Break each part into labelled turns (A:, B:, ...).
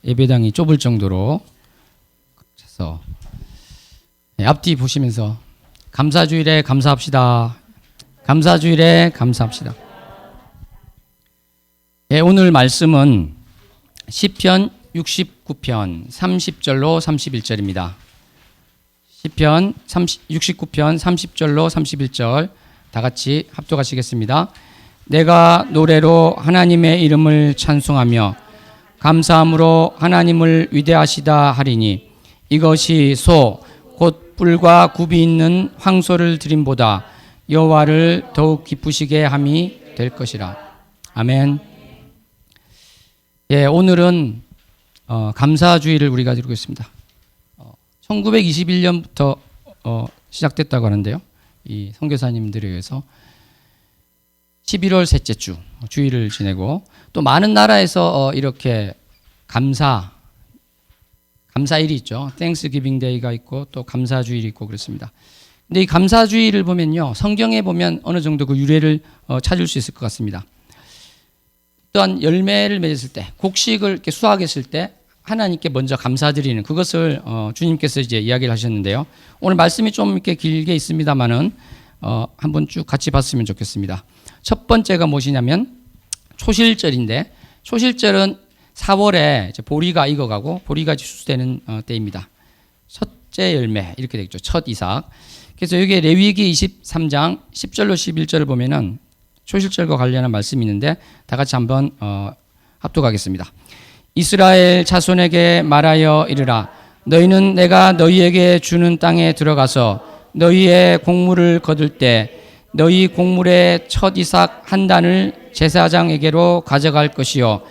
A: 예배당이 좁을 정도로 해서 앞뒤 보시면서 감사주일에 감사합시다. 감사주일에 감사합시다. 오늘 말씀은 시편 69편 30절로 31절입니다. 시편 69편 30절로 31절 다 같이 합독하시겠습니다. 내가 노래로 하나님의 이름을 찬송하며 감사함으로 하나님을 위대하시다 하리니 이것이 소 곧 뿔과 굽이 있는 황소를 드림보다 여호와를 더욱 기쁘시게 함이 될 것이라. 아멘. 오늘은 감사주일을 우리가 지르고 있습니다. 1921년부터 시작됐다고 하는데요. 이 선교사님들에 의해서 11월 셋째 주 주일을 지내고 또 많은 나라에서 이렇게 감사일이 있죠. 땡스기빙 데이가 있고 또 감사주일이 있고 그렇습니다. 근데 이 감사주일을 보면요, 성경에 보면 어느 정도 그 유래를 찾을 수 있을 것 같습니다. 또한 열매를 맺었을 때, 곡식을 이렇게 수확했을 때 하나님께 먼저 감사드리는 그것을 주님께서 이제 이야기를 하셨는데요. 오늘 말씀이 좀 이렇게 길게 있습니다만은 한번 쭉 같이 봤으면 좋겠습니다. 첫 번째가 무엇이냐면 초실절인데, 초실절은 4월에 이제 보리가 익어가고 보리가 수수되는 때입니다. 첫째 열매 이렇게 되겠죠. 첫 이삭. 그래서 여기에 레위기 23장 10절로 11절을 보면은 초실절과 관련한 말씀이 있는데 다 같이 한번 합독하겠습니다. 이스라엘 자손에게 말하여 이르라. 너희는 내가 너희에게 주는 땅에 들어가서 너희의 곡물을 거둘 때 너희 곡물의 첫 이삭 한 단을 제사장에게로 가져갈 것이요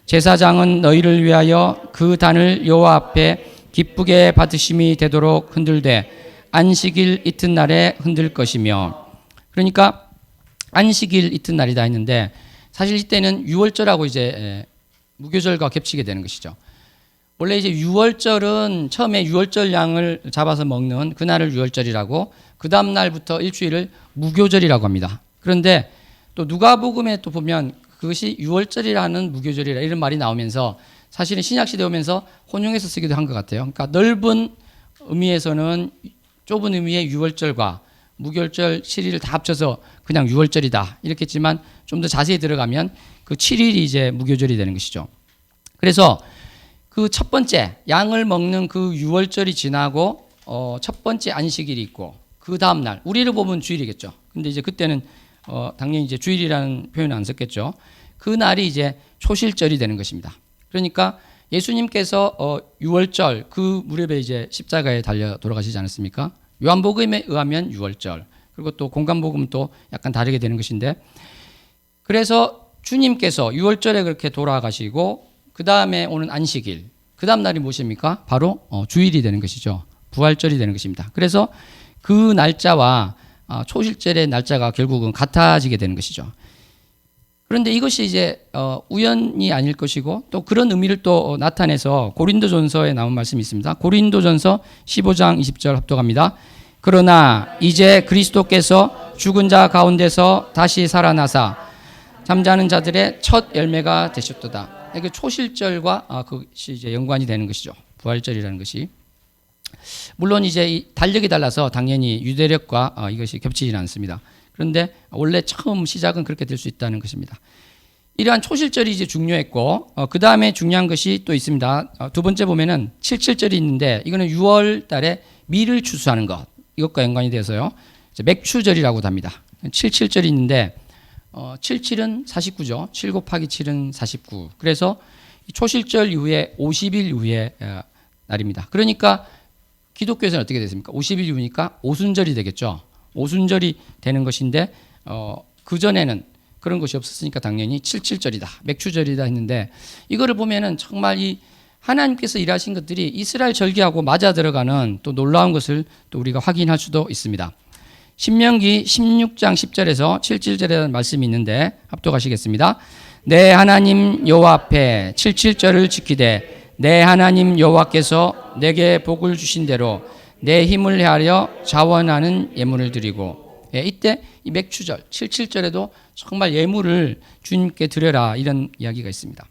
A: 제사장은 너희를 위하여 그 단을 여호와 앞에 기쁘게 받으심이 되도록 흔들되 안식일 이튿날에 흔들 것이며. 그러니까 안식일 이튿날이다 했는데 사실 이때는 유월절하고 이제 무교절과 겹치게 되는 것이죠. 원래 이제 유월절은 처음에 유월절 양을 잡아서 먹는 그날을 유월절이라고, 그 다음 날부터 일주일을 무교절이라고 합니다. 그런데 또 누가복음에 또 보면 그것이 유월절이라는 무교절이라 이런 말이 나오면서 사실은 신약시대 오면서 혼용해서 쓰기도 한 것 같아요. 그러니까 넓은 의미에서는 좁은 의미의 유월절과 무교절 7일을 다 합쳐서 그냥 유월절이다 이렇게 했지만 좀 더 자세히 들어가면 그 7일이 이제 무교절이 되는 것이죠. 그래서 그 첫 번째 양을 먹는 그 유월절이 지나고 첫 번째 안식일이 있고 그 다음 날 우리를 보면 주일이겠죠. 근데 이제 그때는 당연히 이제 주일이라는 표현은 안 썼겠죠. 그 날이 이제 초실절이 되는 것입니다. 그러니까 예수님께서 유월절 그 무렵에 이제 십자가에 달려 돌아가시지 않았습니까? 요한복음에 의하면 유월절, 그리고 또 공간복음은 또 약간 다르게 되는 것인데, 그래서 주님께서 유월절에 그렇게 돌아가시고 그 다음에 오는 안식일, 그 다음 날이 무엇입니까? 바로 주일이 되는 것이죠. 부활절이 되는 것입니다. 그래서 그 날짜와 초실절의 날짜가 결국은 같아지게 되는 것이죠. 그런데 이것이 이제 우연이 아닐 것이고 또 그런 의미를 또 나타내서 고린도전서에 나온 말씀이 있습니다. 고린도전서 15장 20절 합독합니다. 그러나 이제 그리스도께서 죽은 자 가운데서 다시 살아나사 잠자는 자들의 첫 열매가 되셨도다. 이게 초실절과 그것이 이제 연관이 되는 것이죠. 부활절이라는 것이. 물론 이제 이 달력이 달라서 당연히 유대력과 이것이 겹치지는 않습니다. 그런데 원래 처음 시작은 그렇게 될 수 있다는 것입니다. 이러한 초실절이 이제 중요했고 그 다음에 중요한 것이 또 있습니다. 두 번째 보면은 77절이 있는데 이거는 6월 달에 밀을 추수하는 것, 이것과 연관이 돼서요. 맥추절이라고도 합니다. 77절이 있는데 77은 49죠. 7 곱하기 7은 49. 그래서 초실절 이후에 50일 이후의 날입니다. 그러니까 기독교에서는 어떻게 됐습니까? 50일 이후니까 오순절이 되겠죠. 오순절이 되는 것인데 그전에는 그런 것이 없었으니까 당연히 77절이다, 맥추절이다 했는데, 이거를 보면은 정말 이 하나님께서 일하신 것들이 이스라엘 절기하고 맞아 들어가는 또 놀라운 것을 또 우리가 확인할 수도 있습니다. 신명기 16장 10절에서 77절에 말씀이 있는데 합독하시겠습니다. 내 하나님 여호와 앞에 77절을 지키되 내 하나님 여호와께서 내게 복을 주신 대로 내 힘을 헤아려 자원하는 예물을 드리고, 이때 이 맥추절 77절에도 정말 예물을 주님께 드려라 이런 이야기가 있습니다.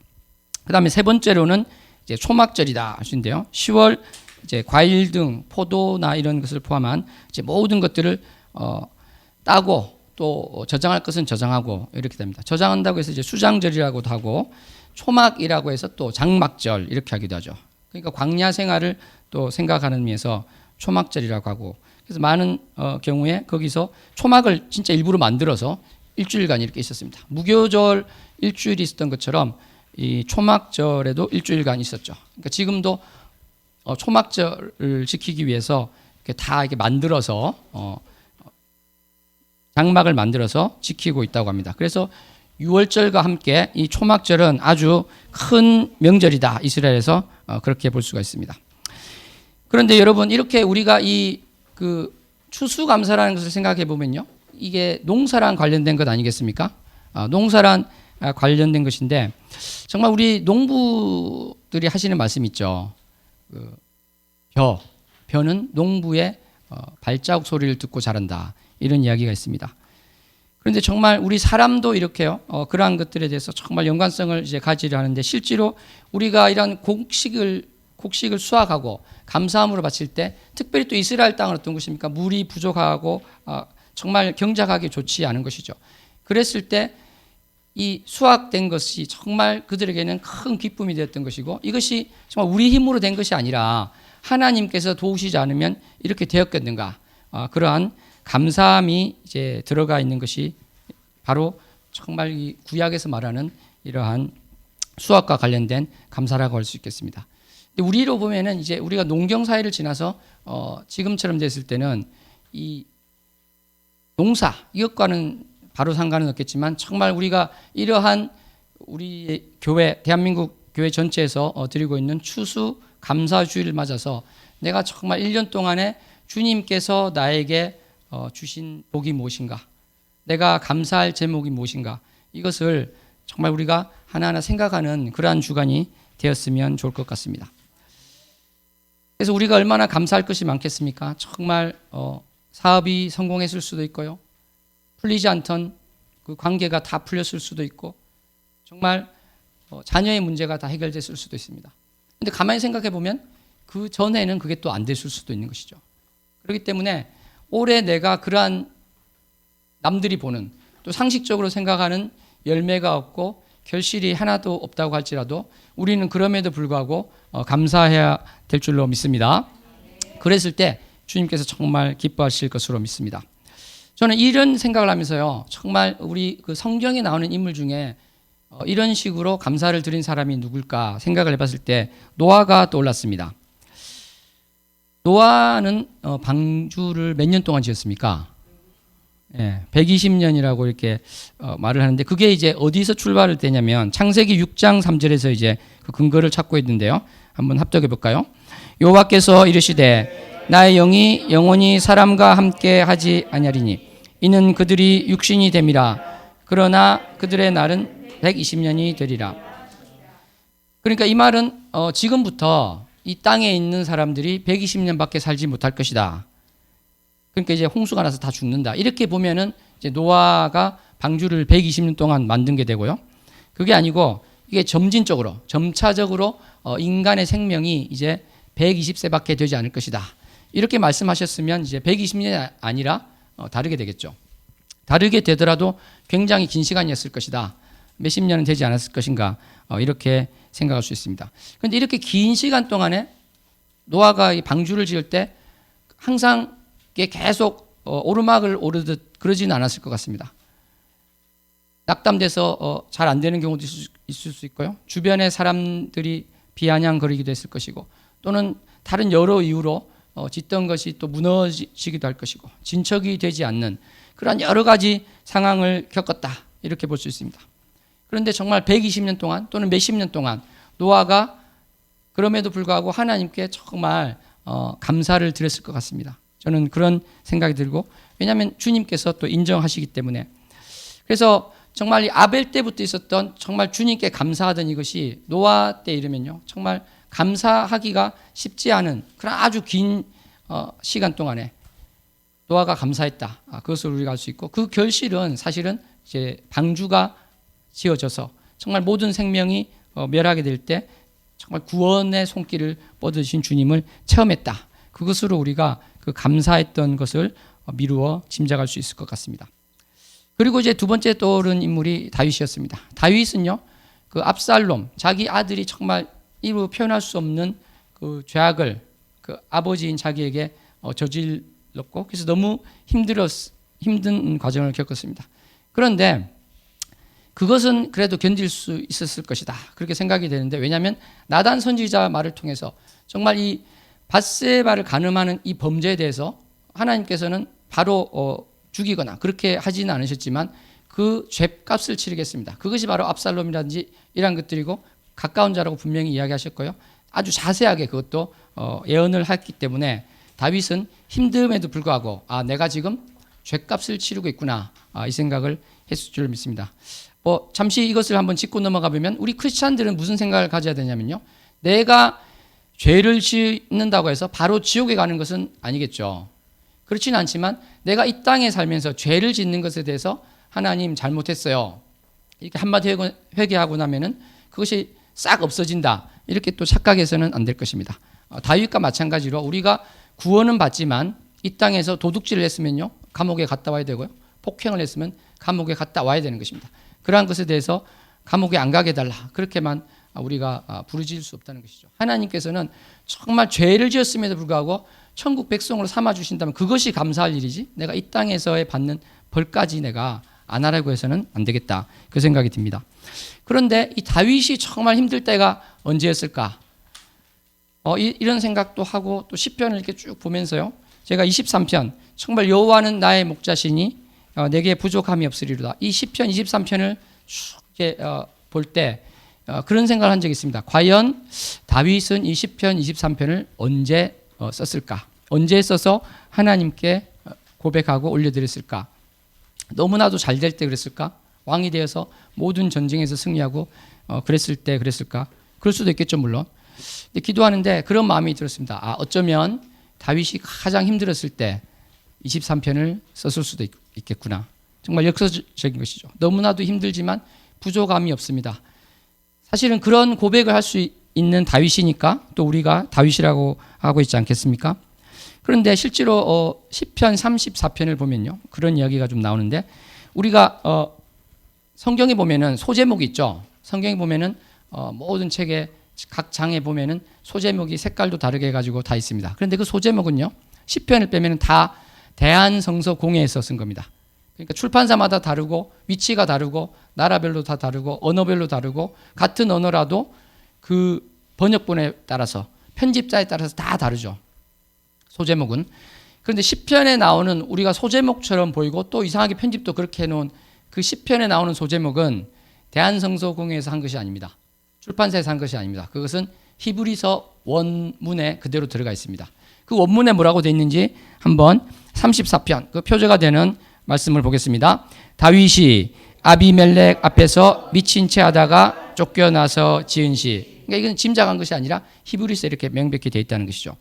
A: 그다음에 세 번째로는 이제 초막절이다 하시는데요. 10월 이제 과일 등 포도나 이런 것을 포함한 이제 모든 것들을 따고 또 저장할 것은 저장하고 이렇게 됩니다. 저장한다고 해서 이제 수장절이라고도 하고 초막이라고 해서 또 장막절 이렇게 하기도 하죠. 그러니까 광야 생활을 또 생각하는 의미에서 초막절이라고 하고 그래서 많은 경우에 거기서 초막을 진짜 일부러 만들어서 일주일간 이렇게 있었습니다. 무교절 일주일이 있었던 것처럼 이 초막절에도 일주일간 있었죠. 그러니까 지금도 초막절을 지키기 위해서 다 이렇게 만들어서 장막을 만들어서 지키고 있다고 합니다. 그래서 유월절과 함께 이 초막절은 아주 큰 명절이다. 이스라엘에서 그렇게 볼 수가 있습니다. 그런데 여러분 이렇게 우리가 이 그 추수감사라는 것을 생각해 보면요, 이게 농사랑 관련된 것 아니겠습니까? 농사랑 관련된 것인데 정말 우리 농부들이 하시는 말씀 있죠. 벼는 농부의 발자국 소리를 듣고 자란다. 이런 이야기가 있습니다. 그런데 정말 우리 사람도 이렇게요. 그러한 것들에 대해서 정말 연관성을 이제 가지려 하는데 실제로 우리가 이런 곡식을 수확하고 감사함으로 바칠 때 특별히 또 이스라엘 땅은 어떤 것입니까? 물이 부족하고 정말 경작하기 좋지 않은 것이죠. 그랬을 때 이 수확된 것이 정말 그들에게는 큰 기쁨이 되었던 것이고 이것이 정말 우리 힘으로 된 것이 아니라 하나님께서 도우시지 않으면 이렇게 되었겠는가? 그러한 감사함이 이제 들어가 있는 것이 바로 정말 이 구약에서 말하는 이러한 수확과 관련된 감사라고 할 수 있겠습니다. 근데 우리로 보면은 이제 우리가 농경 사회를 지나서 지금처럼 됐을 때는 이 농사 이것과는 바로 상관은 없겠지만 정말 우리가 이러한 우리 교회 대한민국 교회 전체에서 드리고 있는 추수 감사주의를 맞아서 내가 정말 1년 동안에 주님께서 나에게 주신 복이 무엇인가, 내가 감사할 제목이 무엇인가, 이것을 정말 우리가 하나하나 생각하는 그러한 주간이 되었으면 좋을 것 같습니다. 그래서 우리가 얼마나 감사할 것이 많겠습니까? 정말 사업이 성공했을 수도 있고요, 풀리지 않던 그 관계가 다 풀렸을 수도 있고 정말 자녀의 문제가 다 해결됐을 수도 있습니다. 근데 가만히 생각해 보면 그 전에는 그게 또 안 됐을 수도 있는 것이죠. 그렇기 때문에 올해 내가 그러한 남들이 보는 또 상식적으로 생각하는 열매가 없고 결실이 하나도 없다고 할지라도 우리는 그럼에도 불구하고 감사해야 될 줄로 믿습니다. 그랬을 때 주님께서 정말 기뻐하실 것으로 믿습니다. 저는 이런 생각을 하면서요, 정말 우리 그 성경에 나오는 인물 중에 이런 식으로 감사를 드린 사람이 누굴까 생각을 해봤을 때 노아가 떠올랐습니다. 노아는 방주를 몇 년 동안 지었습니까? 120년이라고 이렇게 말을 하는데 그게 이제 어디서 출발을 되냐면 창세기 6장 3절에서 이제 그 근거를 찾고 있는데요. 한번 합독해 볼까요? 여호와께서 이르시되 나의 영이 영원히 사람과 함께 하지 아니하리니 이는 그들이 육신이 됨이라. 그러나 그들의 날은 120년이 되리라. 그러니까 이 말은 지금부터 이 땅에 있는 사람들이 120년밖에 살지 못할 것이다. 그러니까 이제 홍수가 나서 다 죽는다. 이렇게 보면은 이제 노아가 방주를 120년 동안 만든 게 되고요. 그게 아니고 이게 점차적으로 인간의 생명이 이제 120세밖에 되지 않을 것이다. 이렇게 말씀하셨으면 이제 120년이 아니라 다르게 되겠죠. 다르게 되더라도 굉장히 긴 시간이었을 것이다. 몇십 년은 되지 않았을 것인가, 이렇게 생각할 수 있습니다. 그런데 이렇게 긴 시간 동안에 노아가 이 방주를 지을 때 항상 계속 오르막을 오르듯 그러지는 않았을 것 같습니다. 낙담돼서 잘 안 되는 경우도 있을 수 있고요. 주변의 사람들이 비아냥거리기도 했을 것이고 또는 다른 여러 이유로 짓던 것이 또 무너지기도 할 것이고 진척이 되지 않는 그런 여러 가지 상황을 겪었다. 이렇게 볼 수 있습니다. 그런데 정말 120년 동안 또는 몇십 년 동안 노아가 그럼에도 불구하고 하나님께 정말 감사를 드렸을 것 같습니다. 저는 그런 생각이 들고 왜냐하면 주님께서 또 인정하시기 때문에 그래서 정말 이 아벨 때부터 있었던 정말 주님께 감사하던 이것이 노아 때 이르면요 정말 감사하기가 쉽지 않은 그런 아주 긴 시간 동안에 노아가 감사했다. 그것을 우리가 알 수 있고 그 결실은 사실은 이제 방주가 지어져서 정말 모든 생명이 멸하게 될 때 정말 구원의 손길을 뻗으신 주님을 체험했다. 그것으로 우리가 그 감사했던 것을 미루어 짐작할 수 있을 것 같습니다. 그리고 이제 두 번째 떠오른 인물이 다윗이었습니다. 다윗은요, 그 압살롬, 자기 아들이 정말 이루 표현할 수 없는 그 죄악을 그 아버지인 자기에게 저질렀고, 그래서 너무 힘든 과정을 겪었습니다. 그런데 그것은 그래도 견딜 수 있었을 것이다. 그렇게 생각이 되는데, 왜냐하면 나단 선지자 말을 통해서 정말 이 밧세바를 간음하는 이 범죄에 대해서 하나님께서는 바로 죽이거나 그렇게 하지는 않으셨지만 그 죄값을 치르겠습니다. 그것이 바로 압살롬이라든지 이런 것들이고 가까운 자라고 분명히 이야기하셨고요. 아주 자세하게 그것도 예언을 했기 때문에 다윗은 힘듦에도 불구하고 내가 지금 죄값을 치르고 있구나 이 생각을 했을 줄 믿습니다. 잠시 이것을 한번 짚고 넘어가 보면 우리 크리스찬들은 무슨 생각을 가져야 되냐면요. 내가 죄를 짓는다고 해서 바로 지옥에 가는 것은 아니겠죠. 그렇지는 않지만 내가 이 땅에 살면서 죄를 짓는 것에 대해서 하나님 잘못했어요. 이렇게 한마디 회개하고 나면은 그것이 싹 없어진다. 이렇게 또 착각해서는 안 될 것입니다. 다윗과 마찬가지로 우리가 구원은 받지만 이 땅에서 도둑질을 했으면요. 감옥에 갔다 와야 되고요. 폭행을 했으면 감옥에 갔다 와야 되는 것입니다. 그러한 것에 대해서 감옥에 안 가게 해달라. 그렇게만 우리가 부르짖을 수 없다는 것이죠. 하나님께서는 정말 죄를 지었음에도 불구하고 천국 백성으로 삼아주신다면 그것이 감사할 일이지 내가 이 땅에서의 받는 벌까지 내가 안 하라고 해서는 안 되겠다. 그 생각이 듭니다. 그런데 이 다윗이 정말 힘들 때가 언제였을까? 이런 생각도 하고 또 시편을 이렇게 쭉 보면서요. 제가 23편 정말 여호와는 나의 목자시니 내게 부족함이 없으리로다. 이 시편 23편을 쭉 볼 때 그런 생각을 한 적이 있습니다. 과연 다윗은 이 시편 23편을 언제 썼을까? 언제 써서 하나님께 고백하고 올려드렸을까? 너무나도 잘 될 때 그랬을까? 왕이 되어서 모든 전쟁에서 승리하고 그랬을 때 그랬을까? 그럴 수도 있겠죠, 물론. 근데 기도하는데 그런 마음이 들었습니다. 어쩌면 다윗이 가장 힘들었을 때 23편을 썼을 수도 있겠구나. 정말 역사적인 것이죠. 너무나도 힘들지만 부족함이 없습니다. 사실은 그런 고백을 할 수 있는 다윗이니까 또 우리가 다윗이라고 하고 있지 않겠습니까? 그런데 실제로 시편 34편을 보면요. 그런 이야기가 좀 나오는데 우리가 성경에 보면은 소제목이 있죠. 성경에 보면은 모든 책에 각 장에 보면은 소제목이 색깔도 다르게 해가지고 다 있습니다. 그런데 그 소제목은요. 시편을 빼면은 다 대한성서공회에서 쓴 겁니다. 그러니까 출판사마다 다르고 위치가 다르고 나라별로 다 다르고 언어별로 다르고 같은 언어라도 그 번역본에 따라서 편집자에 따라서 다 다르죠. 소제목은. 그런데 시편에 나오는 우리가 소제목처럼 보이고 또 이상하게 편집도 그렇게 해놓은 그 시편에 나오는 소제목은 대한성서공회에서 한 것이 아닙니다. 출판사에서 한 것이 아닙니다. 그것은 히브리서 원문에 그대로 들어가 있습니다. 그 원문에 뭐라고 되어 있는지 한번 34편 그 표제가 되는 말씀을 보겠습니다. 다윗이 아비멜렉 앞에서 미친 채 하다가 쫓겨나서 지은 시. 그러니까 이건 짐작한 것이 아니라 히브리서에 이렇게 명백히 되어 있다는 것이죠.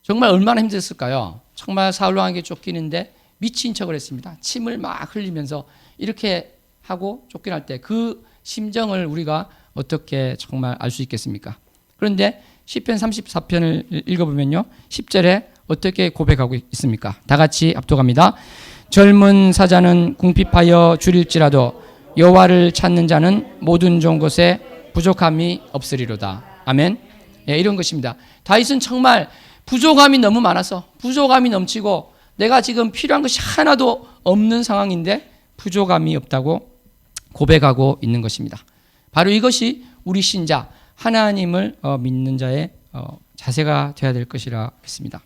A: 정말 얼마나 힘들었을까요? 정말 사울 왕에게 쫓기는데 미친 척을 했습니다. 침을 막 흘리면서 이렇게 하고 쫓겨날 때 그 심정을 우리가 어떻게 정말 알 수 있겠습니까? 그런데 시편 34편을 읽어보면요. 10절에 어떻게 고백하고 있습니까? 다 같이 합독합니다. 젊은 사자는 궁핍하여 줄일지라도 여호와를 찾는 자는 모든 좋은 것에 부족함이 없으리로다. 아멘. 이런 것입니다. 다윗은 정말 부족함이 너무 많아서 부족함이 넘치고 내가 지금 필요한 것이 하나도 없는 상황인데 부족함이 없다고 고백하고 있는 것입니다. 바로 이것이 우리 신자 하나님을 믿는 자의 자세가 되어야 될 것이라 믿습니다.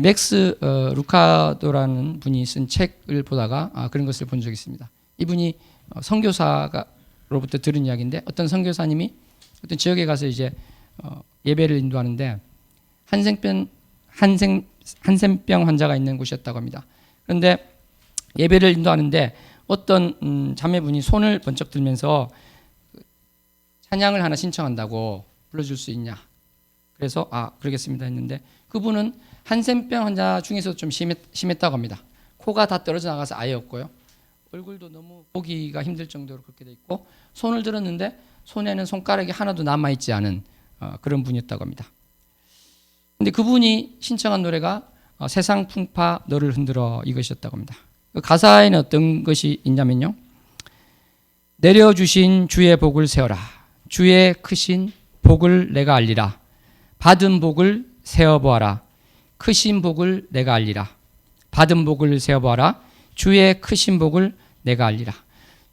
A: 맥스 루카도라는 분이 쓴 책을 보다가 그런 것을 본 적이 있습니다. 이분이 선교사로부터 들은 이야기인데 어떤 선교사님이 어떤 지역에 가서 이제 예배를 인도하는데 한센병 환자가 있는 곳이었다고 합니다. 그런데 예배를 인도하는데 어떤 자매분이 손을 번쩍 들면서 찬양을 하나 신청한다고 불러줄 수 있냐. 그래서 그러겠습니다 했는데 그분은 한센병 환자 중에서 좀 심했다고 합니다. 코가 다 떨어져 나가서 아예 없고요. 얼굴도 너무 보기가 힘들 정도로 그렇게 돼 있고 손을 들었는데 손에는 손가락이 하나도 남아 있지 않은 그런 분이었다고 합니다. 근데 그분이 신청한 노래가 세상 풍파 너를 흔들어 이것이었다고 합니다. 그 가사에는 어떤 것이 있냐면요. 내려주신 주의 복을 세어라. 주의 크신 복을 내가 알리라. 받은 복을 세어보아라. 크신 복을 내가 알리라. 받은 복을 세어보아라. 주의 크신 복을 내가 알리라.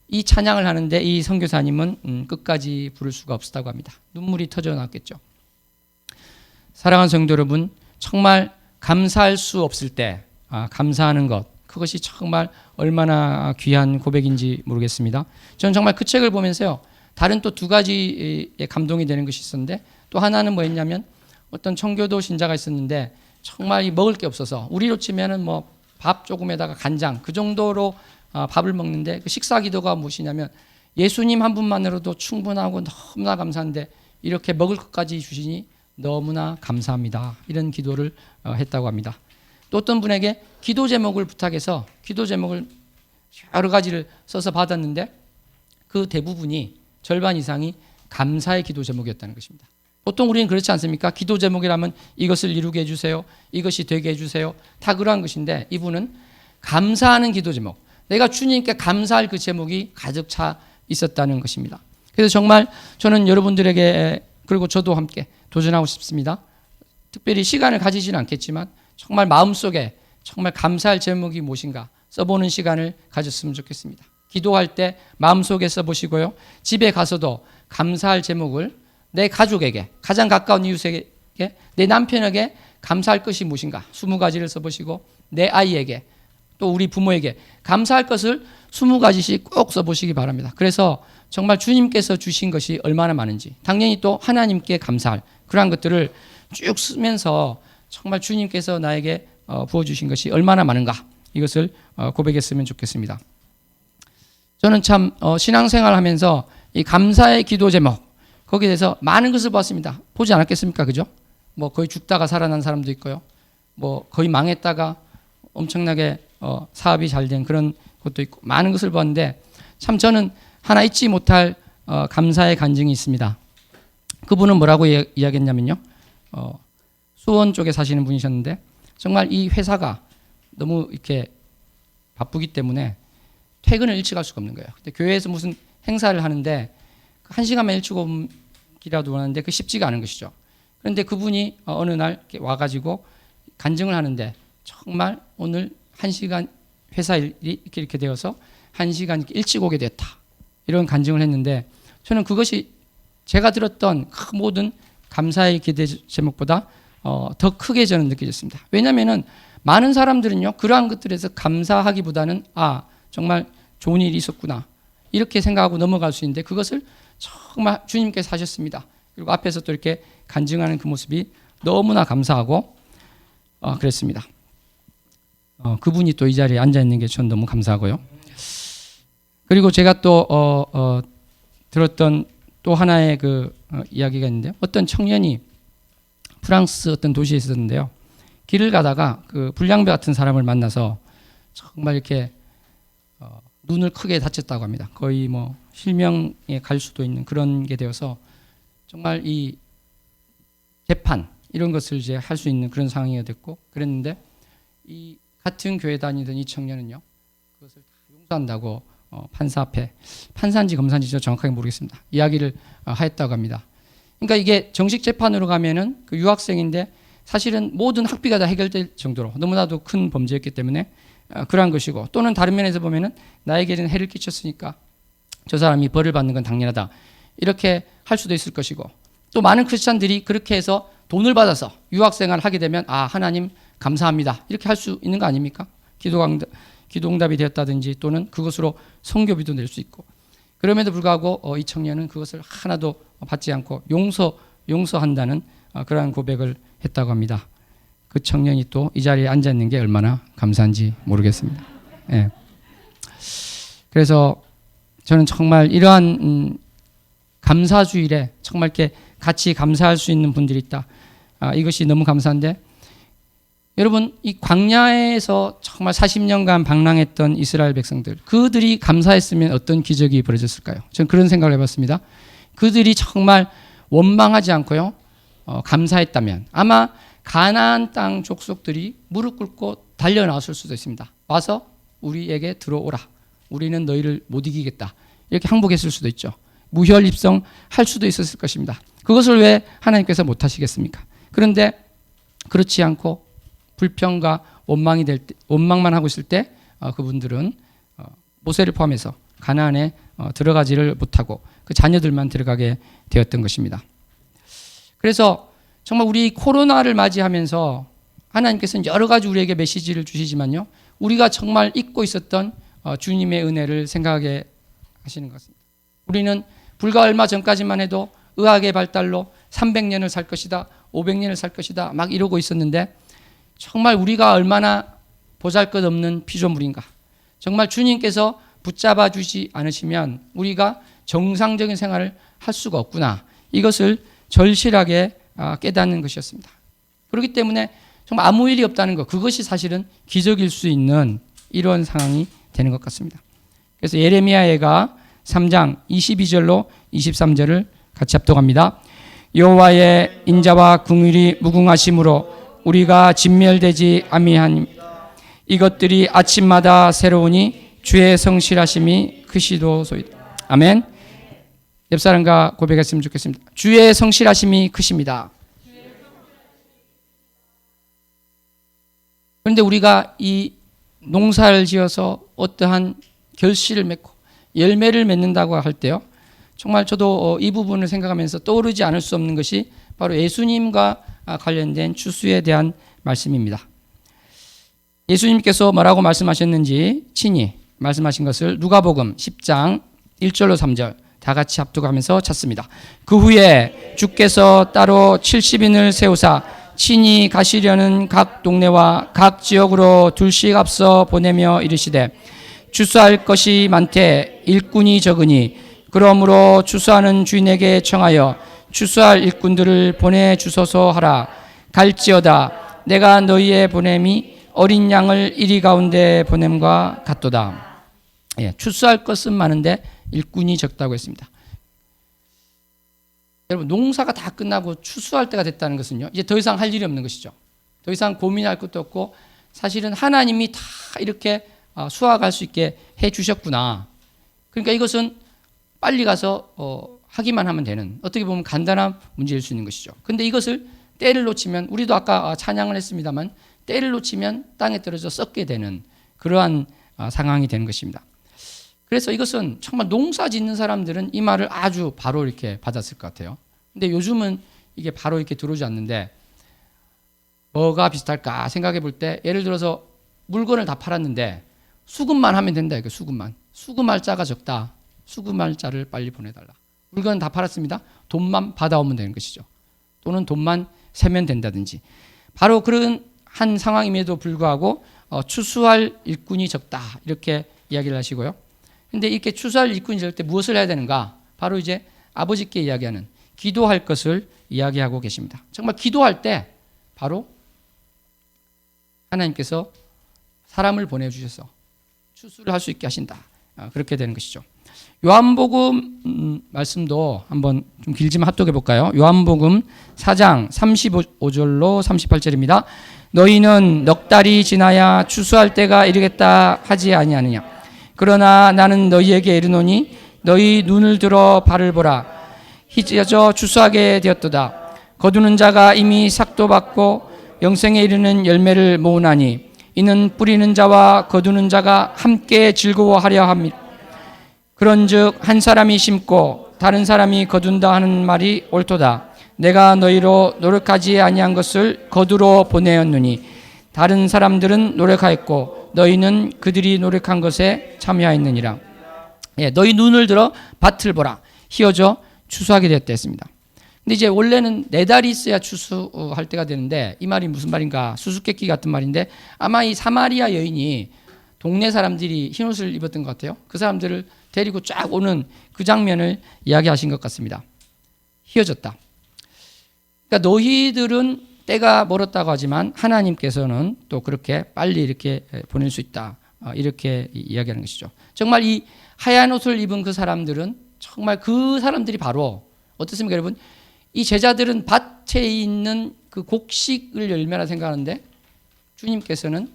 A: 이 찬양을 하는데 이 선교사님은 끝까지 부를 수가 없었다고 합니다. 눈물이 터져 나왔겠죠. 사랑하는 성도 여러분, 정말 감사할 수 없을 때 감사하는 것, 그것이 정말 얼마나 귀한 고백인지 모르겠습니다. 저는 정말 그 책을 보면서요, 다른 또 두 가지의 감동이 되는 것이 있었는데, 또 하나는 뭐였냐면 어떤 청교도 신자가 있었는데 정말 먹을 게 없어서, 우리로 치면은 뭐 밥 조금에다가 간장 그 정도로 밥을 먹는데, 그 식사 기도가 무엇이냐면 예수님 한 분만으로도 충분하고 너무나 감사한데 이렇게 먹을 것까지 주시니 너무나 감사합니다. 이런 기도를 했다고 합니다. 또 어떤 분에게 기도 제목을 부탁해서 기도 제목을 여러 가지를 써서 받았는데 그 대부분이 절반 이상이 감사의 기도 제목이었다는 것입니다. 보통 우리는 그렇지 않습니까? 기도 제목이라면 이것을 이루게 해주세요. 이것이 되게 해주세요. 다 그러한 것인데 이분은 감사하는 기도 제목, 내가 주님께 감사할 그 제목이 가득 차 있었다는 것입니다. 그래서 정말 저는 여러분들에게, 그리고 저도 함께 도전하고 싶습니다. 특별히 시간을 가지지는 않겠지만 정말 마음속에 정말 감사할 제목이 무엇인가 써보는 시간을 가졌으면 좋겠습니다. 기도할 때 마음속에 써보시고요. 집에 가서도 감사할 제목을 내 가족에게, 가장 가까운 이웃에게, 내 남편에게 감사할 것이 무엇인가 20가지를 써보시고, 내 아이에게, 또 우리 부모에게 감사할 것을 20가지씩 꼭 써보시기 바랍니다. 그래서 정말 주님께서 주신 것이 얼마나 많은지, 당연히 또 하나님께 감사할 그러한 것들을 쭉 쓰면서 정말 주님께서 나에게 부어주신 것이 얼마나 많은가, 이것을 고백했으면 좋겠습니다. 저는 참 신앙생활 하면서 이 감사의 기도 제목, 거기에 대해서 많은 것을 봤습니다. 보지 않았겠습니까? 그죠? 뭐 거의 죽다가 살아난 사람도 있고요. 뭐 거의 망했다가 엄청나게 사업이 잘 된 그런 것도 있고, 많은 것을 봤는데 참 저는 하나 잊지 못할 감사의 간증이 있습니다. 그분은 뭐라고 이야기했냐면요. 수원 쪽에 사시는 분이셨는데 정말 이 회사가 너무 이렇게 바쁘기 때문에 퇴근을 일찍 할 수가 없는 거예요. 근데 교회에서 무슨 행사를 하는데 1시간만 일찍 오기라도 하는데 그 쉽지가 않은 것이죠. 그런데 그분이 어느 날 이렇게 와가지고 간증을 하는데 정말 오늘 1시간 회사 일이 이렇게 되어서 1시간 일찍 오게 됐다, 이런 간증을 했는데 저는 그것이 제가 들었던 그 모든 감사의 기대 제목보다 더 크게 저는 느껴졌습니다. 왜냐하면은 많은 사람들은요 그러한 것들에서 감사하기보다는 정말 좋은 일이 있었구나 이렇게 생각하고 넘어갈 수 있는데, 그것을 정말 주님께서 하셨습니다. 그리고 앞에서 또 이렇게 간증하는 그 모습이 너무나 감사하고 그랬습니다. 그분이 또 이 자리에 앉아 있는 게 전 너무 감사하고요. 그리고 제가 또 들었던 또 하나의 그 이야기가 있는데요. 어떤 청년이 프랑스 어떤 도시에 있었는데요. 길을 가다가 그 불량배 같은 사람을 만나서 정말 이렇게 눈을 크게 다쳤다고 합니다. 거의 뭐 실명에 갈 수도 있는 그런 게 되어서 정말 이 재판 이런 것을 이제 할 수 있는 그런 상황이 됐고 그랬는데, 이 같은 교회 다니던 이 청년은요 그것을 다 용서한다고 판사 앞에, 판사인지 검사인지 저 정확하게 모르겠습니다, 이야기를 하였다고 합니다. 그러니까 이게 정식 재판으로 가면은 그 유학생인데 사실은 모든 학비가 다 해결될 정도로 너무나도 큰 범죄였기 때문에 그러한 것이고, 또는 다른 면에서 보면은 나에게는 해를 끼쳤으니까 저 사람이 벌을 받는 건 당연하다 이렇게 할 수도 있을 것이고, 또 많은 크리스찬들이 그렇게 해서 돈을 받아서 유학생활을 하게 되면 하나님 감사합니다 이렇게 할 수 있는 거 아닙니까? 기도응답이 되었다든지 또는 그것으로 선교비도 낼 수 있고, 그럼에도 불구하고 이 청년은 그것을 하나도 받지 않고 용서한다는 그러한 고백을 했다고 합니다. 그 청년이 또 이 자리에 앉아 있는 게 얼마나 감사한지 모르겠습니다. 예. 그래서 저는 정말 이러한 감사주일에 정말 이렇게 같이 감사할 수 있는 분들이 있다. 이것이 너무 감사한데, 여러분, 이 광야에서 정말 40년간 방랑했던 이스라엘 백성들, 그들이 감사했으면 어떤 기적이 벌어졌을까요? 저는 그런 생각을 해봤습니다. 그들이 정말 원망하지 않고요, 감사했다면 아마 가나안 땅 족속들이 무릎 꿇고 달려 나왔을 수도 있습니다. 와서 우리에게 들어오라. 우리는 너희를 못 이기겠다. 이렇게 항복했을 수도 있죠. 무혈 입성할 수도 있었을 것입니다. 그것을 왜 하나님께서 못 하시겠습니까? 그런데 그렇지 않고 불평과 원망만 하고 있을 때 그분들은 모세를 포함해서 가나안에 들어가지를 못하고 그 자녀들만 들어가게 되었던 것입니다. 그래서 정말 우리 코로나를 맞이하면서 하나님께서는 여러 가지 우리에게 메시지를 주시지만요, 우리가 정말 잊고 있었던 주님의 은혜를 생각하게 하시는 것 같습니다. 우리는 불과 얼마 전까지만 해도 의학의 발달로 300년을 살 것이다, 500년을 살 것이다 막 이러고 있었는데, 정말 우리가 얼마나 보잘것없는 피조물인가. 정말 주님께서 붙잡아 주지 않으시면 우리가 정상적인 생활을 할 수가 없구나. 이것을 절실하게 깨닫는 것이었습니다. 그렇기 때문에 정말 아무 일이 없다는 것, 그것이 사실은 기적일 수 있는 이런 상황이 되는 것 같습니다. 그래서 예레미야가 3장 22절로 23절을 같이 합독합니다. 여호와의 인자와 긍휼이 무궁하심으로 우리가 진멸되지 아니하니 이것들이 아침마다 새로우니 주의 성실하심이 크시도소이다. 아멘. 옆 사람과 고백했으면 좋겠습니다. 주의 성실하심이 크십니다. 그런데 우리가 이 농사를 지어서 어떠한 결실을 맺고 열매를 맺는다고 할 때요, 정말 저도 이 부분을 생각하면서 떠오르지 않을 수 없는 것이 바로 예수님과 관련된 추수에 대한 말씀입니다. 예수님께서 뭐라고 말씀하셨는지 친히 말씀하신 것을 누가복음 10장 1절로 3절 다 같이 합독하면서 찾습니다. 그 후에 주께서 따로 70인을 세우사 친히 가시려는 각 동네와 각 지역으로 둘씩 앞서 보내며 이르시되 추수할 것이 많되 일꾼이 적으니 그러므로 추수하는 주인에게 청하여 추수할 일꾼들을 보내주소서 하라. 갈지어다 내가 너희의 보냄이 어린 양을 이리 가운데 보냄과 같도다. 추수할 것은 많은데 일꾼이 적다고 했습니다. 여러분, 농사가 다 끝나고 추수할 때가 됐다는 것은요, 이제 더 이상 할 일이 없는 것이죠. 더 이상 고민할 것도 없고, 사실은 하나님이 다 이렇게 수확할 수 있게 해 주셨구나. 그러니까 이것은 빨리 가서 하기만 하면 되는, 어떻게 보면 간단한 문제일 수 있는 것이죠. 근데 이것을 때를 놓치면, 우리도 아까 찬양을 했습니다만 때를 놓치면 땅에 떨어져 썩게 되는 그러한 상황이 되는 것입니다. 그래서 이것은 정말 농사 짓는 사람들은 이 말을 아주 바로 이렇게 받았을 것 같아요. 근데 요즘은 이게 바로 이렇게 들어오지 않는데, 뭐가 비슷할까 생각해 볼 때, 예를 들어서 물건을 다 팔았는데 수급만 하면 된다. 이거 수급할 자가 적다. 수급할 자를 빨리 보내달라. 물건 다 팔았습니다. 돈만 받아오면 되는 것이죠. 또는 돈만 세면 된다든지. 바로 그런 한 상황임에도 불구하고 추수할 일꾼이 적다. 이렇게 이야기를 하시고요. 근데 이렇게 추수할 일꾼이 적을 때 무엇을 해야 되는가? 바로 이제 아버지께 이야기하는 기도할 것을 이야기하고 계십니다. 정말 기도할 때 바로 하나님께서 사람을 보내주셔서 추수를 할 수 있게 하신다. 그렇게 되는 것이죠. 요한복음 말씀도 한번 좀 길지만 합독해 볼까요? 요한복음 4장 35절로 38절입니다. 너희는 넉 달이 지나야 추수할 때가 이르겠다 하지 아니하느냐? 그러나 나는 너희에게 이르노니 너희 눈을 들어 발을 보라. 휘저어 추수하게 되었도다. 거두는 자가 이미 삭도 받고 영생에 이르는 열매를 모으나니 이는 뿌리는 자와 거두는 자가 함께 즐거워하려 함이라. 그런즉 한 사람이 심고 다른 사람이 거둔다 하는 말이 옳도다. 내가 너희로 노력하지 아니한 것을 거두러 보내었느니 다른 사람들은 노력하였고 너희는 그들이 노력한 것에 참여하였느니라. 너희 눈을 들어 밭을 보라. 휘어져 추수하게 되었다 했습니다. 근데 이제 원래는 4달이 있어야 추수할 때가 되는데, 이 말이 무슨 말인가? 수수께끼 같은 말인데, 아마 이 사마리아 여인이 동네 사람들이 흰옷을 입었던 것 같아요. 그 사람들을 데리고 쫙 오는 그 장면을 이야기하신 것 같습니다. 휘어졌다. 그러니까 너희들은 때가 멀었다고 하지만 하나님께서는 또 그렇게 빨리 이렇게 보낼 수 있다. 이렇게 이야기하는 것이죠. 정말 이 하얀 옷을 입은 그 사람들은 정말 그 사람들이 바로 어떻습니까, 여러분? 이 제자들은 밭에 있는 그 곡식을 열매라 생각하는데 주님께서는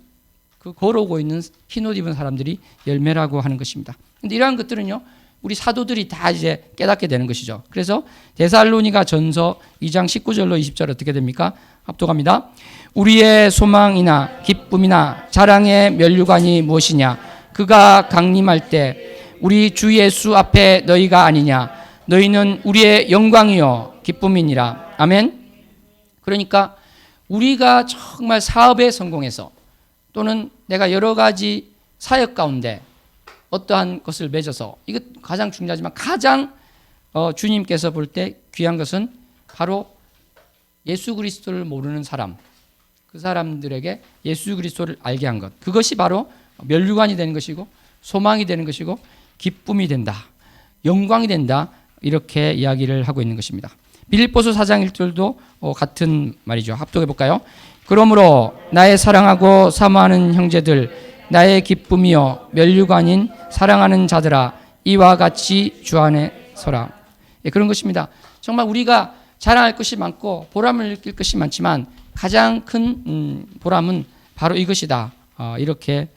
A: 그 걸어오고 있는 흰옷 입은 사람들이 열매라고 하는 것입니다. 근데 이러한 것들은요, 우리 사도들이 다 이제 깨닫게 되는 것이죠. 그래서 데살로니가 전서 2장 19절로 20절 어떻게 됩니까? 합독합니다. 우리의 소망이나 기쁨이나 자랑의 면류관이 무엇이냐? 그가 강림할 때 우리 주 예수 앞에 너희가 아니냐? 너희는 우리의 영광이요 기쁨이니라. 아멘. 그러니까 우리가 정말 사업에 성공해서 또는 내가 여러 가지 사역 가운데 어떠한 것을 맺어서 이것 가장 중요하지만 가장 주님께서 볼 때 귀한 것은 바로 예수 그리스도를 모르는 사람, 그 사람들에게 예수 그리스도를 알게 한 것, 그것이 바로 면류관이 되는 것이고 소망이 되는 것이고 기쁨이 된다, 영광이 된다, 이렇게 이야기를 하고 있는 것입니다. 빌립보서 4장 1절도 같은 말이죠. 합독해 볼까요? 그러므로 나의 사랑하고 사모하는 형제들, 나의 기쁨이요 면류관인 사랑하는 자들아, 이와 같이 주 안에 서라. 예, 그런 것입니다. 정말 우리가 자랑할 것이 많고 보람을 느낄 것이 많지만 가장 큰 보람은 바로 이것이다. 이렇게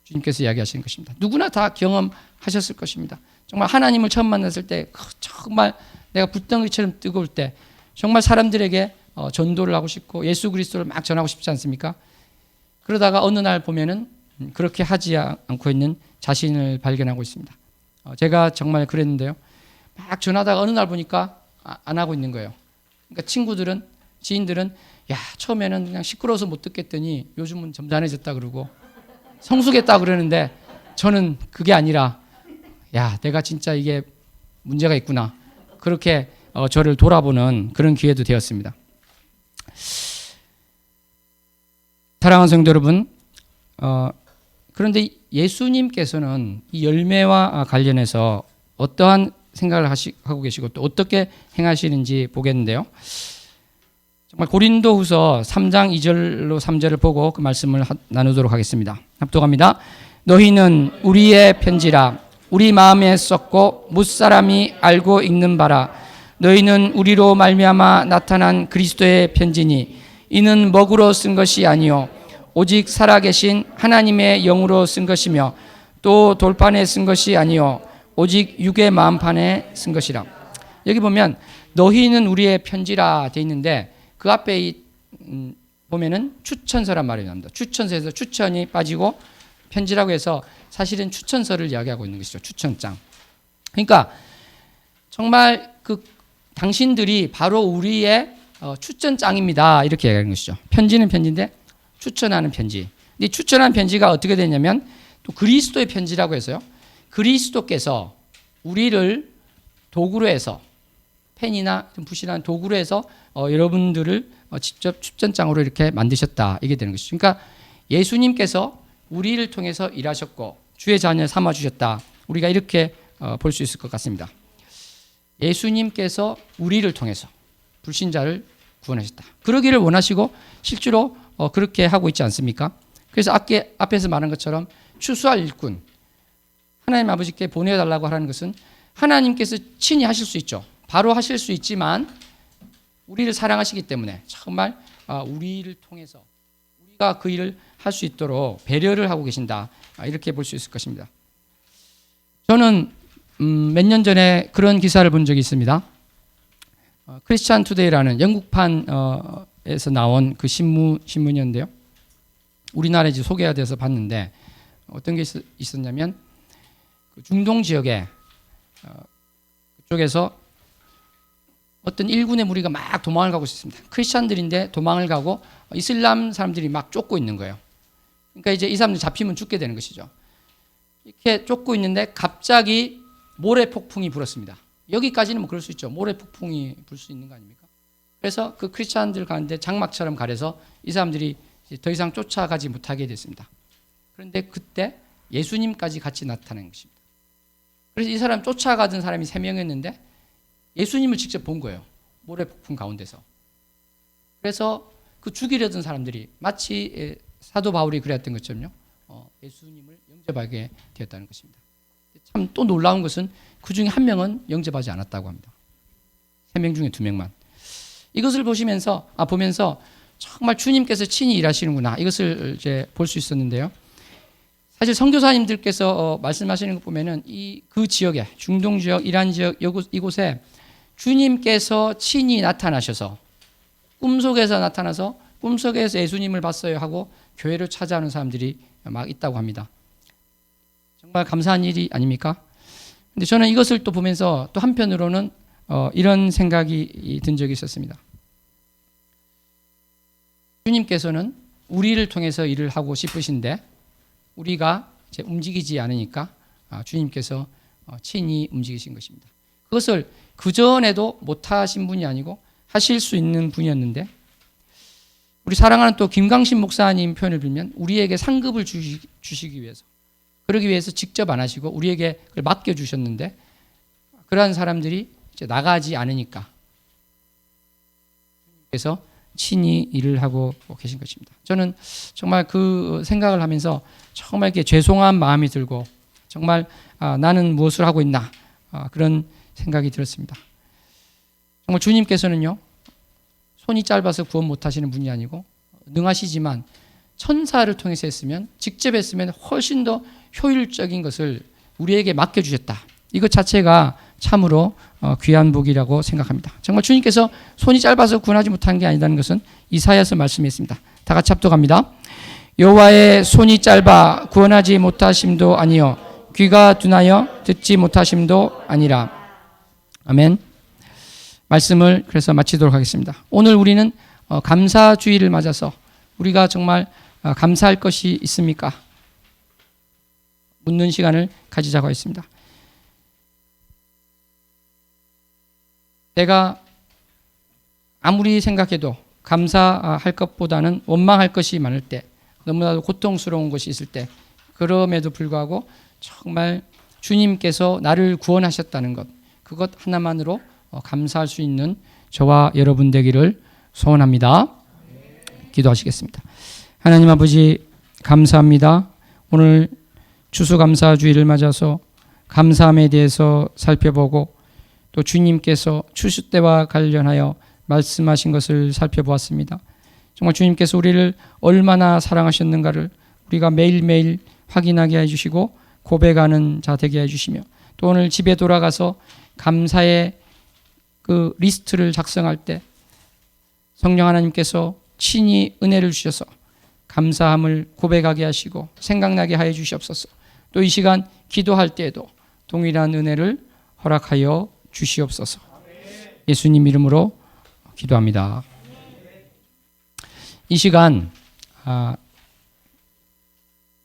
A: 주님께서 이야기하시는 것입니다. 누구나 다 경험하셨을 것입니다. 정말 하나님을 처음 만났을 때 정말 내가 불덩이처럼 뜨거울 때 정말 사람들에게 전도를 하고 싶고 예수 그리스도를 막 전하고 싶지 않습니까? 그러다가 어느 날 보면은 그렇게 하지 않고 있는 자신을 발견하고 있습니다. 제가 정말 그랬는데요. 막 전하다가 어느 날 보니까 안 하고 있는 거예요. 그러니까 친구들은, 지인들은 야, 처음에는 그냥 시끄러워서 못 듣겠더니 요즘은 점잖해졌다 그러고 성숙했다 그러는데 저는 그게 아니라 야, 내가 진짜 이게 문제가 있구나. 그렇게 저를 돌아보는 그런 기회도 되었습니다. 사랑하는 성도 여러분, 그런데 예수님께서는 이 열매와 관련해서 어떠한 생각을 하고 계시고 또 어떻게 행하시는지 보겠는데요. 정말 고린도후서 3장 2절로 3절을 보고 그 말씀을 나누도록 하겠습니다. 합독합니다. 너희는 우리의 편지라 우리 마음에 썼고 무사람이 알고 읽는 바라. 너희는 우리로 말미암아 나타난 그리스도의 편지니 이는 먹으로 쓴 것이 아니요 오직 살아계신 하나님의 영으로 쓴 것이며 또 돌판에 쓴 것이 아니요 오직 육의 마음판에 쓴 것이라. 여기 보면 너희는 우리의 편지라 돼 있는데 그 앞에 보면은 추천서란 말이 나옵니다. 추천서에서 추천이 빠지고 편지라고 해서 사실은 추천서를 이야기하고 있는 것이죠. 추천장. 그러니까 정말 그 당신들이 바로 우리의 추천장입니다. 이렇게 얘기하는 것이죠. 편지는 편지인데 추천하는 편지. 근데 추천한 편지가 어떻게 되냐면 또 그리스도의 편지라고 해서요. 그리스도께서 우리를 도구로 해서 펜이나 좀 부실한 도구로 해서 여러분들을 직접 추천장으로 이렇게 만드셨다. 이게 되는 것이죠. 그러니까 예수님께서 우리를 통해서 일하셨고 주의 자녀 삼아주셨다. 우리가 이렇게 볼 수 있을 것 같습니다. 예수님께서 우리를 통해서 불신자를 구원하셨다. 그러기를 원하시고 실제로 그렇게 하고 있지 않습니까? 그래서 앞에서 말한 것처럼 추수할 일꾼, 하나님 아버지께 보내달라고 하라는 것은 하나님께서 친히 하실 수 있죠. 바로 하실 수 있지만 우리를 사랑하시기 때문에 정말 우리를 통해서 우리가 그 일을 할 수 있도록 배려를 하고 계신다. 이렇게 볼 수 있을 것입니다. 저는 몇 년 전에 그런 기사를 본 적이 있습니다. 크리스찬 투데이라는 영국판에서 나온 그 신문이었는데요. 우리나라에 이제 소개가 돼서 봤는데 어떤 게 있었냐면 그 중동 지역에 그쪽에서 어떤 일군의 무리가 막 도망을 가고 있었습니다. 크리스찬들인데 도망을 가고 이슬람 사람들이 막 쫓고 있는 거예요. 그러니까 이제 이 사람들 잡히면 죽게 되는 것이죠. 이렇게 쫓고 있는데 갑자기 모래 폭풍이 불었습니다. 여기까지는 뭐 그럴 수 있죠. 모래 폭풍이 불 수 있는 거 아닙니까? 그래서 그 크리스찬들 가는데 장막처럼 가려서 이 사람들이 더 이상 쫓아가지 못하게 됐습니다. 그런데 그때 예수님까지 같이 나타난 것입니다. 그래서 이 사람 쫓아가던 사람이 3명이었는데 예수님을 직접 본 거예요. 모래 폭풍 가운데서. 그래서 그 죽이려던 사람들이 마치 사도 바울이 그랬던 것처럼요. 예수님을 영접하게 되었다는 것입니다. 참 또 놀라운 것은 그 중에 한 명은 영접하지 않았다고 합니다. 3명 중에 2명만. 이것을 보면서 정말 주님께서 친히 일하시는구나, 이것을 이제 볼 수 있었는데요. 사실 선교사님들께서 말씀하시는 것 보면은 그 지역에, 중동 지역, 이란 지역, 이곳에 주님께서 친히 나타나셔서 꿈속에서 나타나서 꿈속에서 예수님을 봤어요 하고 교회를 찾아오는 사람들이 막 있다고 합니다. 정말 감사한 일이 아닙니까? 근데 저는 이것을 또 보면서 또 한편으로는 이런 생각이 든 적이 있었습니다. 주님께서는 우리를 통해서 일을 하고 싶으신데 우리가 이제 움직이지 않으니까 주님께서 친히 움직이신 것입니다. 그것을 그전에도 못하신 분이 아니고 하실 수 있는 분이었는데, 우리 사랑하는 또 김광신 목사님 표현을 빌면 우리에게 상급을 주시기 위해서, 그러기 위해서 직접 안 하시고 우리에게 그걸 맡겨주셨는데, 그러한 사람들이 이제 나가지 않으니까 주님께서 친히 일을 하고 계신 것입니다. 저는 정말 그 생각을 하면서 정말 이렇게 죄송한 마음이 들고, 정말 나는 무엇을 하고 있나, 그런 생각이 들었습니다. 정말 주님께서는요, 손이 짧아서 구원 못하시는 분이 아니고 능하시지만 천사를 통해서 했으면, 직접 했으면 훨씬 더 효율적인 것을 우리에게 맡겨주셨다. 이것 자체가 참으로 귀한 복이라고 생각합니다. 정말 주님께서 손이 짧아서 구원하지 못한 게 아니라는 것은 이사야서 말씀했습니다. 다 같이 합독합니다. 여호와의 손이 짧아 구원하지 못하심도 아니요 귀가 둔하여 듣지 못하심도 아니라. 아멘. 말씀을 그래서 마치도록 하겠습니다. 오늘 우리는 감사주의를 맞아서 우리가 정말 감사할 것이 있습니까? 묻는 시간을 가지자고 했습니다. 내가 아무리 생각해도 감사할 것보다는 원망할 것이 많을 때, 너무나도 고통스러운 것이 있을 때, 그럼에도 불구하고 정말 주님께서 나를 구원하셨다는 것, 그것 하나만으로 감사할 수 있는 저와 여러분 되기를 소원합니다. 기도하시겠습니다. 하나님 아버지, 감사합니다. 오늘 추수감사주의를 맞아서 감사함에 대해서 살펴보고, 또 주님께서 추수 때와 관련하여 말씀하신 것을 살펴보았습니다. 정말 주님께서 우리를 얼마나 사랑하셨는가를 우리가 매일매일 확인하게 해주시고 고백하는 자 되게 해주시며, 또 오늘 집에 돌아가서 감사의 그 리스트를 작성할 때 성령 하나님께서 친히 은혜를 주셔서 감사함을 고백하게 하시고 생각나게 하여 주시옵소서. 또 이 시간 기도할 때에도 동일한 은혜를 허락하여 주시옵소서. 예수님 이름으로 기도합니다. 이 시간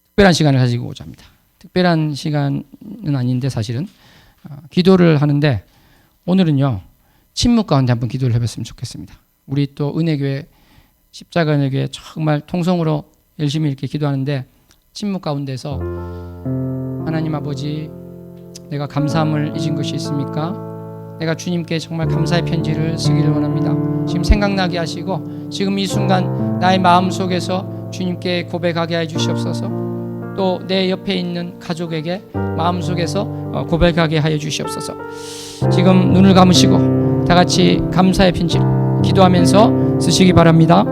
A: 특별한 시간을 가지고자 합니다. 특별한 시간은 아닌데 사실은 기도를 하는데, 오늘은요 침묵 가운데 한번 기도를 해봤으면 좋겠습니다. 우리 또 은혜교회, 십자가 은혜교회 정말 통성으로 열심히 이렇게 기도하는데, 침묵 가운데서 하나님 아버지, 내가 감사함을 잊은 것이 있습니까? 내가 주님께 정말 감사의 편지를 쓰기를 원합니다. 지금 생각나게 하시고 지금 이 순간 나의 마음속에서 주님께 고백하게 해 주시옵소서. 또 내 옆에 있는 가족에게 마음속에서 고백하게 하여 주시옵소서. 지금 눈을 감으시고 다 같이 감사의 편지를 기도하면서 쓰시기 바랍니다.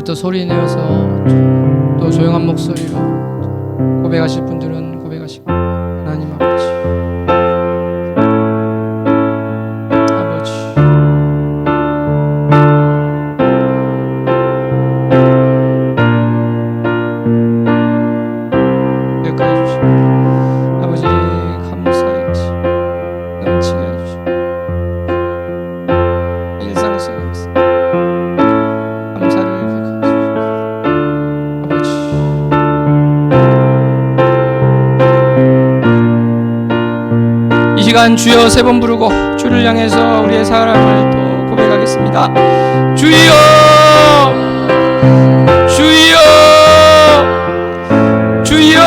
A: 또 소리 내어서 또 조용한 목소리로 고백하실 분들은 고백하시고, 하나님 아버지, 기억하여 주시고, 아버지 감사해 주시고, 넘치게 해주시고, 일상에서 감사를 기억하여 주시고, 아버지 이 시간 주여 세 번 부르고 주를 향해서 우리의 사랑을 또 고백하겠습니다. 주여, 주여, 주여.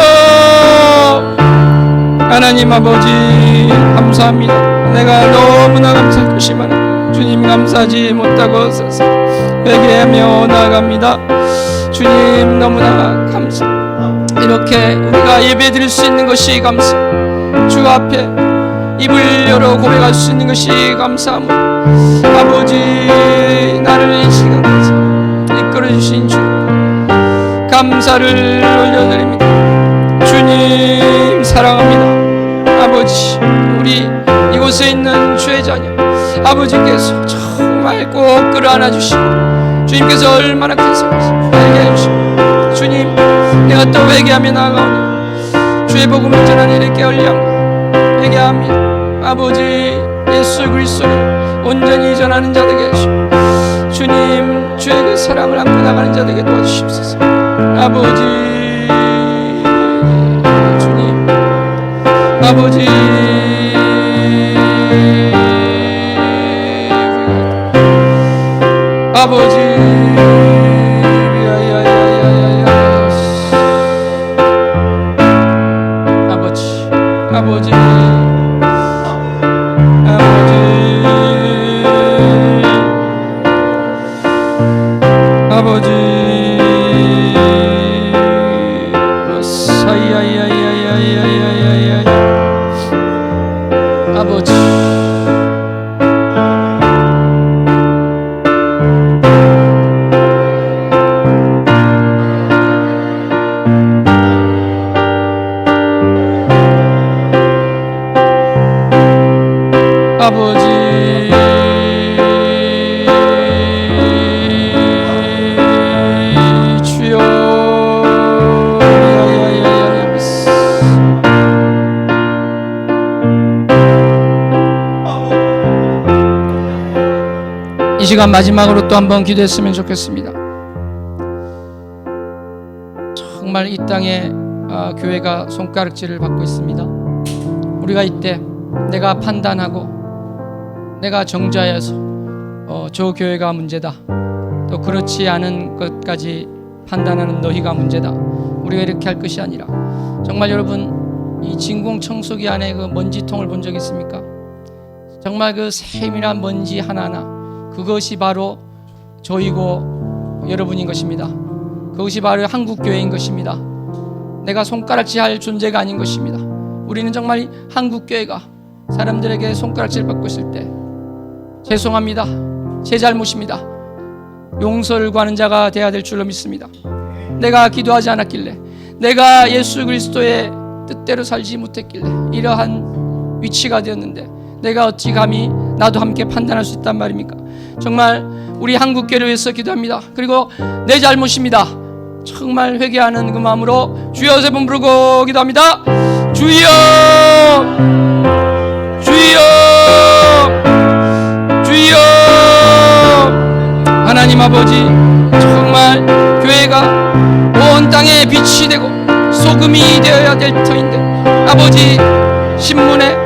A: 하나님 아버지 감사합니다. 내가 너무나 감사할 것이 많아 주님 감사하지 못하고 서서 회개하며 나아갑니다. 주님 너무나 감사. 이렇게 우리가 예배드릴 수 있는 것이 감사. 주 앞에 입을 열어 고백할 수 있는 것이 감사합니다. 아버지, 나를 이 시간까지 이끌어 주신 주 감사를 올려드립니다. 주님 사랑합니다. 아버지, 우리 이곳에 있는 주의 자녀 아버지께서 정말 꼭 끌어안아 주시고, 주님께서 얼마나 큰 사랑이시고 회개해 주시고, 주님 내가 또 회개하며 나아가오니 주의 복음을 전하는 일에 깨어리함 회개합니다. 아버지, 예수 그리스도를 온전히 전하는 자되게 하시고, 주님 주의 그 사랑을 안고 나가는 자되게 도와주시옵소서. 아버지, 주님 아버지, 아버지, 아버지, 아버지, 아버지, 사이야야야야야야야야, 아버지, 아버지, 주여, 야야야야야. 이 시간 마지막으로 또 한번 기도했으면 좋겠습니다. 정말 이 땅에 교회가 손가락질을 받고 있습니다. 우리가 이때 내가 판단하고 내가 정죄하여서 저 교회가 문제다, 또 그렇지 않은 것까지 판단하는 너희가 문제다, 우리가 이렇게 할 것이 아니라, 정말 여러분 이 진공청소기 안에 그 먼지통을 본 적 있습니까? 정말 그 세밀한 먼지 하나하나, 그것이 바로 저희고 여러분인 것입니다. 그것이 바로 한국교회인 것입니다. 내가 손가락질할 존재가 아닌 것입니다. 우리는 정말 이 한국교회가 사람들에게 손가락질 받고 있을 때 죄송합니다, 제 잘못입니다, 용서를 구하는 자가 되어야 될 줄로 믿습니다. 내가 기도하지 않았길래, 내가 예수 그리스도의 뜻대로 살지 못했길래 이러한 위치가 되었는데, 내가 어찌 감히 나도 함께 판단할 수 있단 말입니까? 정말 우리 한국교회를 위해서 기도합니다. 그리고 내 잘못입니다, 정말 회개하는 그 마음으로 주여 세 번 부르고 기도합니다. 주여, 주여, 주여. 하나님 아버지, 정말 교회가 온 땅에 빛이 되고 소금이 되어야 될 터인데, 아버지, 신문에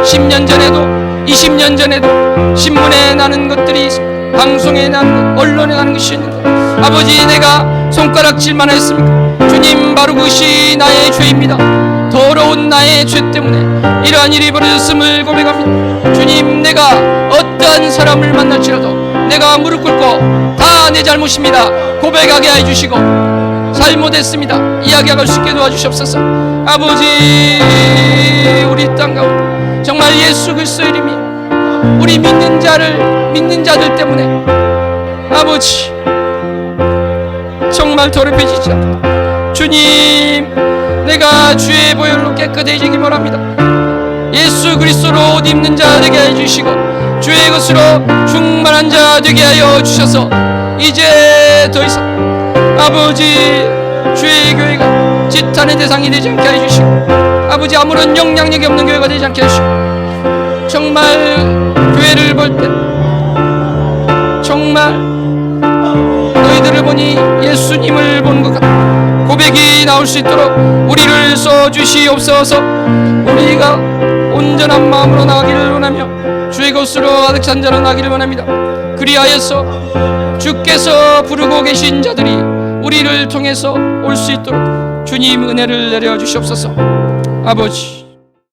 A: 10년 전에도 20년 전에도 신문에 나는 것들이 방송에 나는, 언론에 나는 것이 있는데, 아버지, 내가 손가락질만 했습니까? 주님, 바로 그것이 나의 죄입니다. 더러운 나의 죄 때문에 이러한 일이 벌어졌음을 고백합니다. 주님, 내가 어떠한 사람을 만날지라도 내가 무릎 꿇고 다 내 잘못입니다 고백하게 해주시고, 잘못했습니다 이야기할 수 있게 도와주시옵소서. 아버지, 우리 땅 가운데 정말 예수 그리스도의 이름이 우리 믿는 자들 때문에, 아버지, 정말 더럽혀지지 않도록 주님, 내가 주의 보혈로 깨끗해지기 원합니다. 예수 그리스도로 옷 입는 자 되게 해주시고 주의 것으로 충만한 자 되게 하여 주셔서 이제 더 이상 아버지 주의 교회가 지탄의 대상이 되지 않게 해주시고 아버지 아무런 영향력이 없는 교회가 되지 않게 해주시고 정말 교회를 볼 때 정말 너희들을 보니 예수님을 보는 것 같아 고백이 나올 수 있도록 우리를 써주시옵소서. 우리가 온전한 마음으로 나가기를 원하며 주의 것으로 가득 찬 자로 나가기를 원합니다. 그리하여서 주께서 부르고 계신 자들이 우리를 통해서 올 수 있도록 주님 은혜를 내려 주시옵소서. 아버지